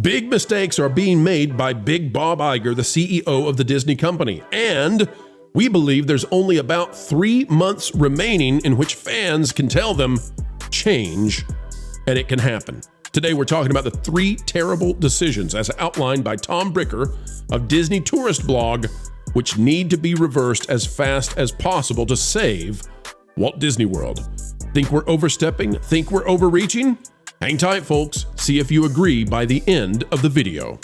Big mistakes are being made by Big Bob Iger, the CEO of the Disney company. And we believe there's only about 3 months remaining in which fans can tell them, change, and it can happen. Today, we're talking about the 3 terrible decisions as outlined by Tom Bricker of Disney Tourist Blog, which need to be reversed as fast as possible to save Walt Disney World. Think we're overstepping? Think we're overreaching? Hang tight, folks. See if you agree by the end of the video.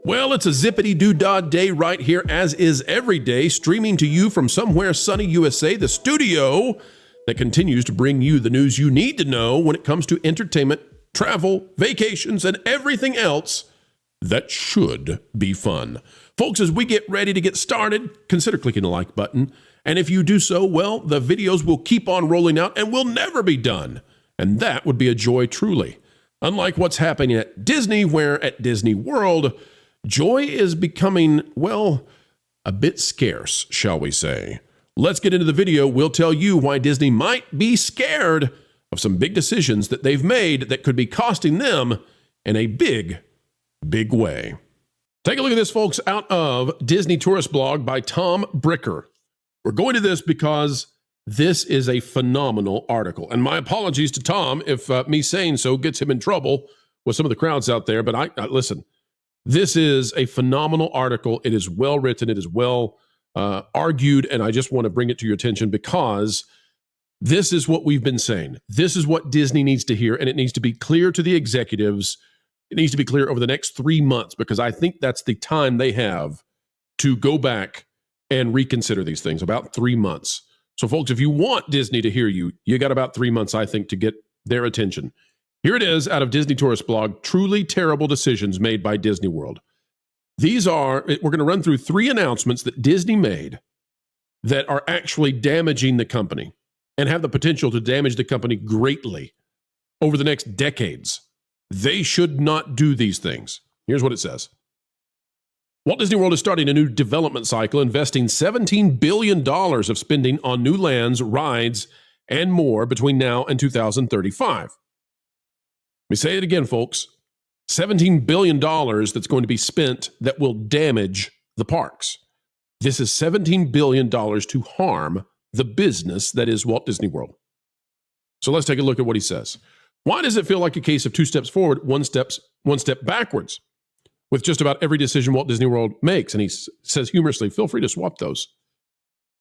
Well, it's a zippity-doo-dah day right here, as is every day, streaming to you from somewhere sunny USA, the studio that continues to bring you the news you need to know when it comes to entertainment, travel, vacations, and everything else that should be fun. Folks, as we get ready to get started, consider clicking the like button. And if you do so, well, the videos will keep on rolling out and will never be done. And that would be a joy truly. Unlike what's happening at Disney, where at Disney World, joy is becoming, well, a bit scarce, shall we say. Let's get into the video. We'll tell you why Disney might be scared of some big decisions that they've made that could be costing them in a big way. Take a look at this, folks, out of Disney Tourist Blog by Tom Bricker. We're going to this because this is a phenomenal article. And my apologies to Tom if me saying so gets him in trouble with some of the crowds out there. But I listen, this is a phenomenal article. It is well written. It is well argued. And I just want to bring it to your attention because this is what we've been saying. This is what Disney needs to hear. And it needs to be clear to the executives. It needs to be clear over the next 3 months, because I think that's the time they have to go back and reconsider these things, about 3 months. So, folks, if you want Disney to hear you, you got about 3 months, I think, to get their attention. Here it is out of Disney Tourist Blog, truly terrible decisions made by Disney World. These are, we're going to run through 3 announcements that Disney made that are actually damaging the company and have the potential to damage the company greatly over the next decades. They should not do these things. Here's what it says. Walt Disney World is starting a new development cycle, investing $17 billion of spending on new lands, rides, and more between now and 2035. Let me say it again, folks. $17 billion that's going to be spent that will damage the parks. This is $17 billion to harm the business that is Walt Disney World. So let's take a look at what he says. Why does it feel like a case of 2 steps forward, one step backwards with just about every decision Walt Disney World makes? And he says humorously, feel free to swap those.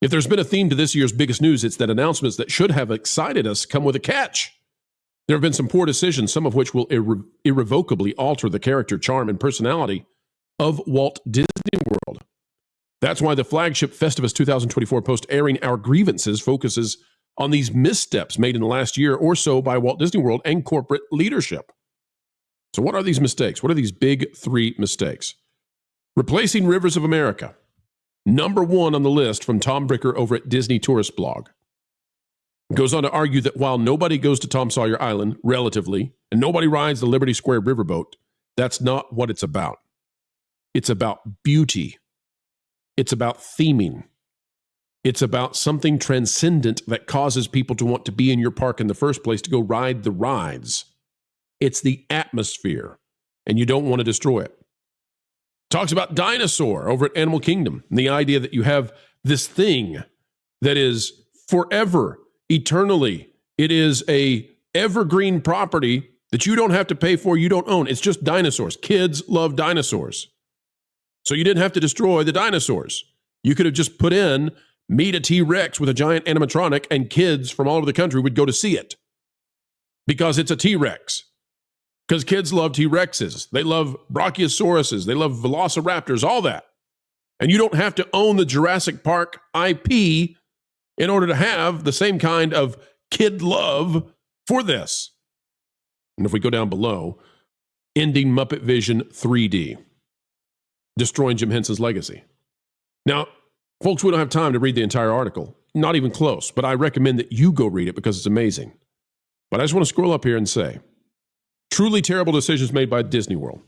If there's been a theme to this year's biggest news, it's that announcements that should have excited us come with a catch. There have been some poor decisions, some of which will irrevocably alter the character, charm, and personality of Walt Disney World. That's why the flagship Festivus 2024 post airing our grievances focuses on these missteps made in the last year or so by Walt Disney World and corporate leadership. So what are these mistakes? What are these big 3 mistakes? Replacing Rivers of America. Number 1 on the list from Tom Bricker over at Disney Tourist Blog. Goes on to argue that while nobody goes to Tom Sawyer Island, relatively, and nobody rides the Liberty Square riverboat, that's not what it's about. It's about beauty. It's about theming. It's about something transcendent that causes people to want to be in your park in the first place, to go ride the rides. It's the atmosphere, and you don't want to destroy it. Talks about dinosaur over at Animal Kingdom, and the idea that you have this thing that is forever, eternally. It is a evergreen property that you don't have to pay for, you don't own. It's just dinosaurs. Kids love dinosaurs. So you didn't have to destroy the dinosaurs. You could have just put in meet a T-Rex with a giant animatronic, and kids from all over the country would go to see it because it's a T-Rex. Because kids love T-Rexes. They love Brachiosauruses. They love Velociraptors, all that. And you don't have to own the Jurassic Park IP in order to have the same kind of kid love for this. And if we go down below, ending Muppet Vision 3D, destroying Jim Henson's legacy. Now, folks, we don't have time to read the entire article. Not even close, but I recommend that you go read it because it's amazing. But I just want to scroll up here and say, truly terrible decisions made by Disney World.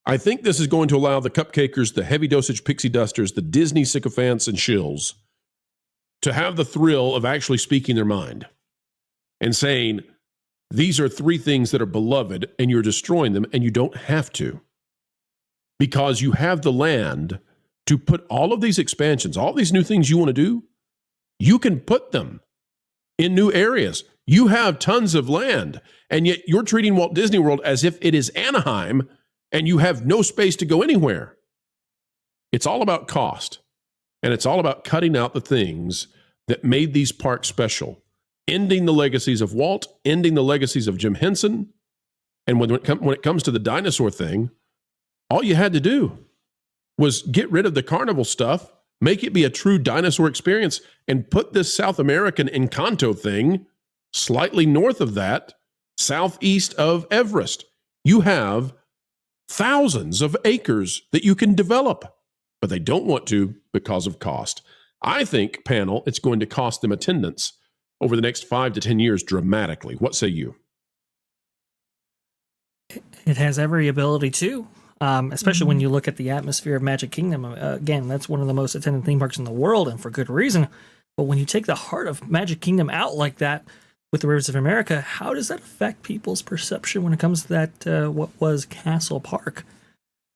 I think this is going to allow the cupcakers, the heavy dosage pixie dusters, the Disney sycophants and shills to have the thrill of actually speaking their mind. and saying, these are three things that are beloved, and you're destroying them, and you don't have to, because you have the land to put all of these expansions, all these new things you want to do. You can put them in new areas. You have tons of land, and yet you're treating Walt Disney World as if it is Anaheim and you have no space to go anywhere. It's all about cost, and it's all about cutting out the things that made these parks special, ending the legacies of Walt, ending the legacies of Jim Henson. And when it comes to the dinosaur thing, all you had to do was get rid of the carnival stuff, make it be a true dinosaur experience, and put this South American Encanto thing slightly north of that, southeast of Everest. You have thousands of acres that you can develop, but they don't want to because of cost. I think, panel, it's going to cost them attendance over the next 5 to 10 years dramatically. What say you? It has every ability to. Especially when you look at the atmosphere of Magic Kingdom. Again, that's one of the most attended theme parks in the world, and for good reason. But when you take the heart of Magic Kingdom out like that with the Rivers of America, how does that affect people's perception when it comes to that what was Castle Park?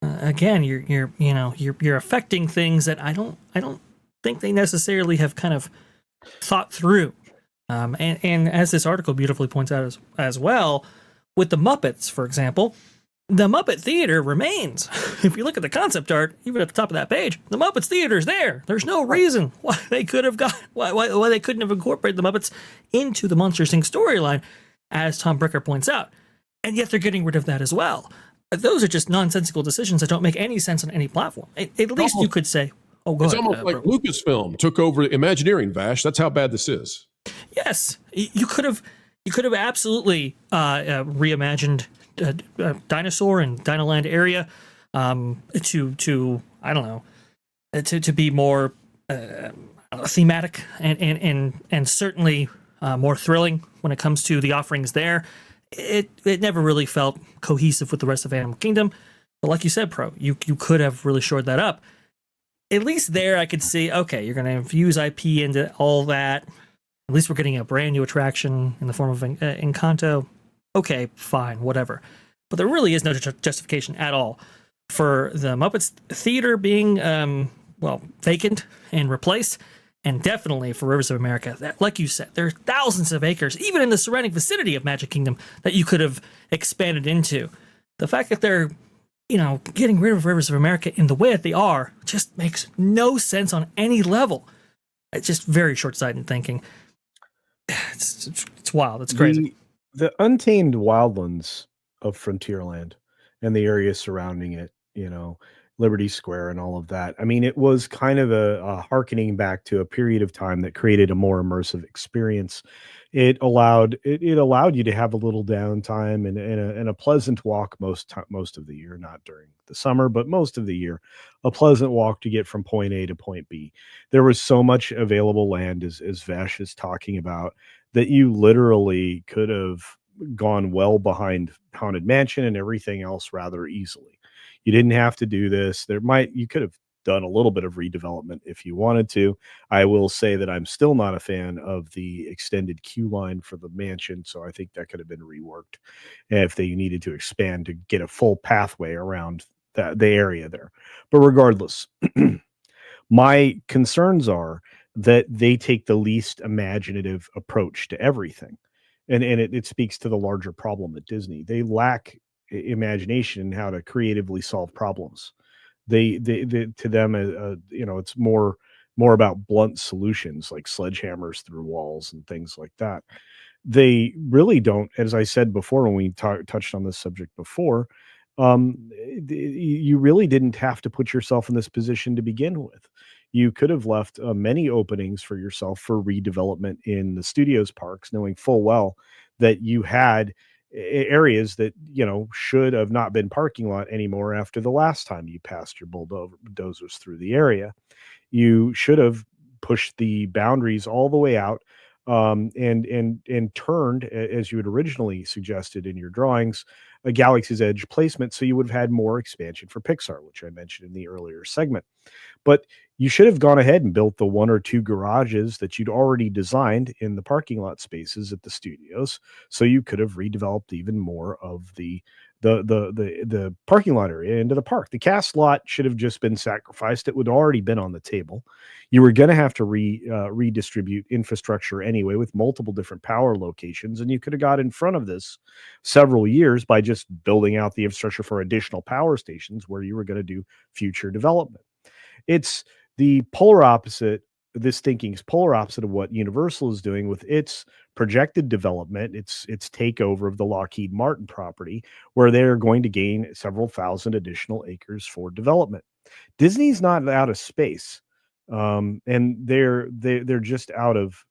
Again, you're affecting things that I don't think they necessarily have kind of thought through. And as this article beautifully points out as well, with the Muppets, for example. The Muppet Theater remains. If you look at the concept art, even at the top of that page, the Muppets Theater's there. There's no reason why they could have why they couldn't have incorporated the Muppets into the Monsters Inc. storyline, as Tom Bricker points out. And yet they're getting rid of that as well. Those are just nonsensical decisions that don't make any sense on any platform. At least you could say, "Oh, go it's ahead." It's almost like Lucasfilm took over Imagineering, Vash. That's how bad this is. Yes, you could have absolutely reimagined dinosaur and Dinoland area to I don't know, to be more thematic and certainly more thrilling when it comes to the offerings there. It never really felt cohesive with the rest of Animal Kingdom, but like you said, Pro, you could have really shored that up. At least there I could see, okay, you're going to infuse IP into all that. At least we're getting a brand new attraction in the form of Encanto. Okay, fine, whatever. But there really is no justification at all for the Muppets Theater being, vacant and replaced. And definitely for Rivers of America, that, like you said, there are thousands of acres, even in the surrounding vicinity of Magic Kingdom, that you could have expanded into. The fact that they're, getting rid of Rivers of America in the way that they are just makes no sense on any level. It's just very short-sighted thinking. It's wild. It's crazy. The untamed wildlands of Frontierland and the area surrounding it, Liberty Square and all of that. I mean, it was kind of a hearkening back to a period of time that created a more immersive experience. It allowed you to have a little downtime and a pleasant walk most of the year, not during the summer, but most of the year, a pleasant walk to get from point A to point B. There was so much available land, as Vash is talking about, that you literally could have gone well behind Haunted Mansion and everything else rather easily. You didn't have to do this. You could have done a little bit of redevelopment if you wanted to. I will say that I'm still not a fan of the extended queue line for the mansion, so I think that could have been reworked if they needed to expand to get a full pathway around the area there. But regardless, my concerns are that they take the least imaginative approach to everything. And it speaks to the larger problem at Disney. They lack imagination in how to creatively solve problems. They to them, it's more about blunt solutions like sledgehammers through walls and things like that. They really don't, as I said before when we touched on this subject before, you really didn't have to put yourself in this position to begin with. You could have left many openings for yourself for redevelopment in the studios parks, knowing full well that you had areas that, should have not been parking lot anymore after the last time you passed your bulldozers through the area. You should have pushed the boundaries all the way out and turned, as you had originally suggested in your drawings, a Galaxy's Edge placement, so you would have had more expansion for Pixar, which I mentioned in the earlier segment. But you should have gone ahead and built the 1 or 2 garages that you'd already designed in the parking lot spaces at the studios, so you could have redeveloped even more of the parking lot area into the park. The cast lot should have just been sacrificed. It would already been on the table. You were going to have to redistribute infrastructure anyway with multiple different power locations, and you could have got in front of this several years by just building out the infrastructure for additional power stations where you were going to do future development. It's the polar opposite. This thinking is polar opposite of what Universal is doing with its projected development, its takeover of the Lockheed Martin property, where they're going to gain several thousand additional acres for development. Disney's not out of space, and they're just out of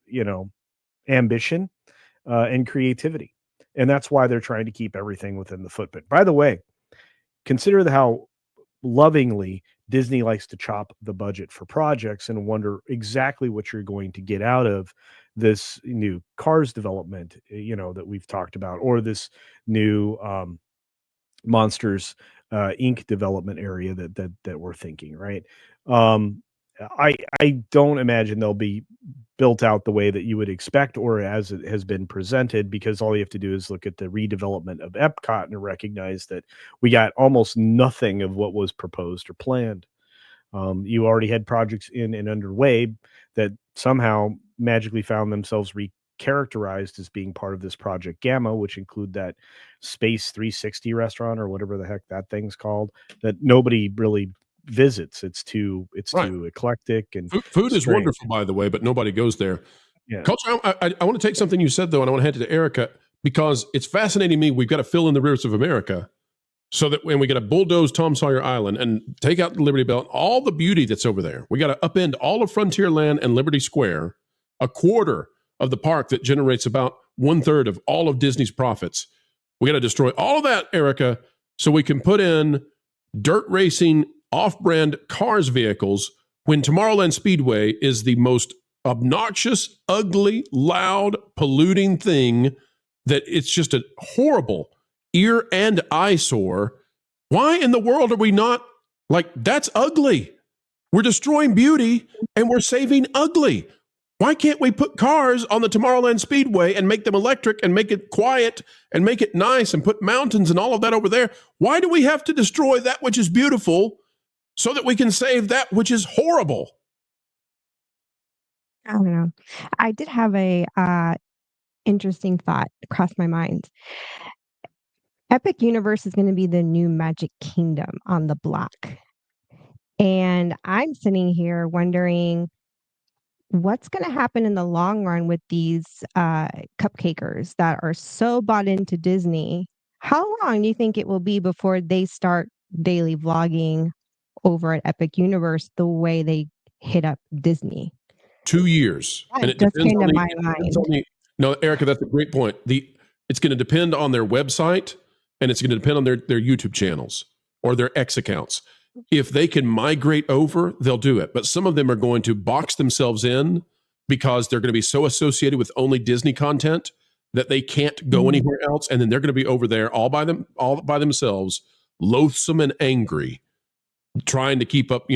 ambition and creativity, and that's why they're trying to keep everything within the footprint. By the way, consider how lovingly Disney likes to chop the budget for projects and wonder exactly what you're going to get out of this new Cars development, that we've talked about, or this new Monsters Inc. development area that we're thinking, right? I don't imagine they'll be built out the way that you would expect or as it has been presented, because all you have to do is look at the redevelopment of Epcot and recognize that we got almost nothing of what was proposed or planned. You already had projects in and underway that somehow magically found themselves recharacterized as being part of this Project Gamma, which include that Space 360 restaurant or whatever the heck that thing's called, that nobody really visits. It's too eclectic and food is strange. wonderful, by the way, but nobody goes there. Yeah. Kocho, I want to take something you said though, and I want to hand it to Erica, because it's fascinating me. We've got to fill in the Rivers of America so that when we got to bulldoze Tom Sawyer Island and take out the Liberty Bell, all the beauty that's over there, we got to upend all of Frontierland and Liberty Square, a quarter of the park that generates about 1/3 of all of Disney's profits. We got to destroy all of that, Erica, so we can put in dirt racing off-brand Cars vehicles when Tomorrowland Speedway is the most obnoxious, ugly, loud, polluting thing that it's just a horrible ear and eyesore. Why in the world are we not like, that's ugly? We're destroying beauty and we're saving ugly. Why can't we put cars on the Tomorrowland Speedway and make them electric and make it quiet and make it nice and put mountains and all of that over there? Why do we have to destroy that which is beautiful so that we can save that which is horrible? I don't know. I did have a interesting thought cross my mind. Epic Universe is going to be the new Magic Kingdom on the block. And I'm sitting here wondering what's going to happen in the long run with these cupcakers that are so bought into Disney. How long do you think it will be before they start daily vlogging over at Epic Universe the way they hit up Disney? 2 years. And it just came to my mind. No, Erica, that's a great point. It's going to depend on their website, and it's going to depend on their YouTube channels or their X accounts. If they can migrate over, they'll do it. But some of them are going to box themselves in because they're going to be so associated with only Disney content that they can't go anywhere else. And then they're going to be over there all by themselves, loathsome and angry, trying to keep up,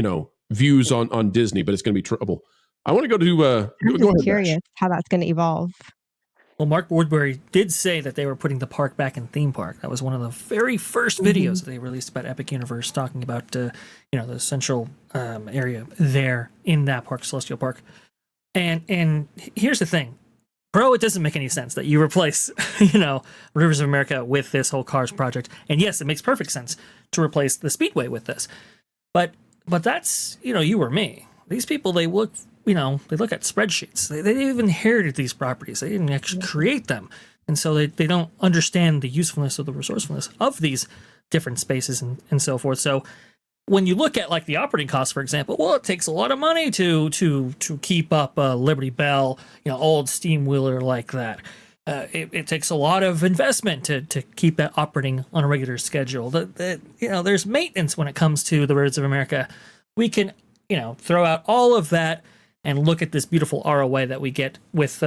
views on Disney, but it's going to be trouble. I want to go to, I'm just curious how that's going to evolve. Well, Mark Woodbury did say that they were putting the park back in theme park. That was one of the very first videos that they released about Epic Universe, talking about the central area there in that park, Celestial Park. And here's the thing, bro, it doesn't make any sense that you replace Rivers of America with this whole Cars project. And yes, it makes perfect sense to replace the Speedway with this, but that's you or me. These people, they look. They look at spreadsheets. They even inherited these properties. They didn't actually create them. And so they don't understand the usefulness or the resourcefulness of these different spaces and so forth. So when you look at like the operating costs, for example, well, it takes a lot of money to keep up a Liberty Bell, old steam wheeler like that. It takes a lot of investment to keep that operating on a regular schedule. There's maintenance when it comes to the Rivers of America. We can, throw out all of that and look at this beautiful ROI that we get with,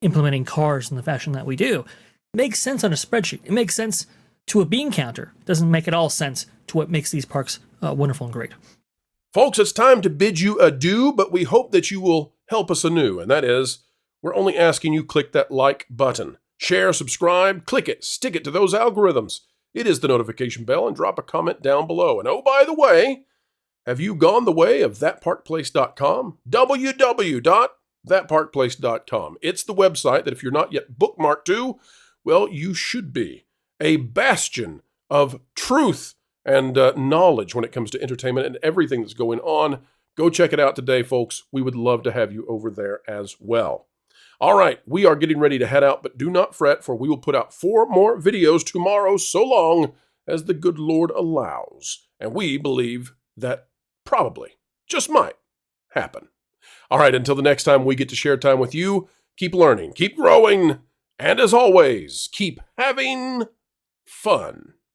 implementing Cars in the fashion that we do. It makes sense on a spreadsheet. It makes sense to a bean counter. It doesn't make at all sense to what makes these parks wonderful and great. Folks, it's time to bid you adieu, but we hope that you will help us anew, and that is, we're only asking you click that like button. Share, subscribe, click it, stick it to those algorithms. It is the notification bell, and drop a comment down below. And oh, by the way, have you gone the way of thatparkplace.com? www.thatparkplace.com. It's the website that if you're not yet bookmarked to, well, you should be. A bastion of truth and knowledge when it comes to entertainment and everything that's going on. Go check it out today, folks. We would love to have you over there as well. All right, we are getting ready to head out, but do not fret, for we will put out 4 more videos tomorrow, so long as the good Lord allows. And we believe that probably, just might, happen. All right, until the next time we get to share time with you, keep learning, keep growing, and as always, keep having fun.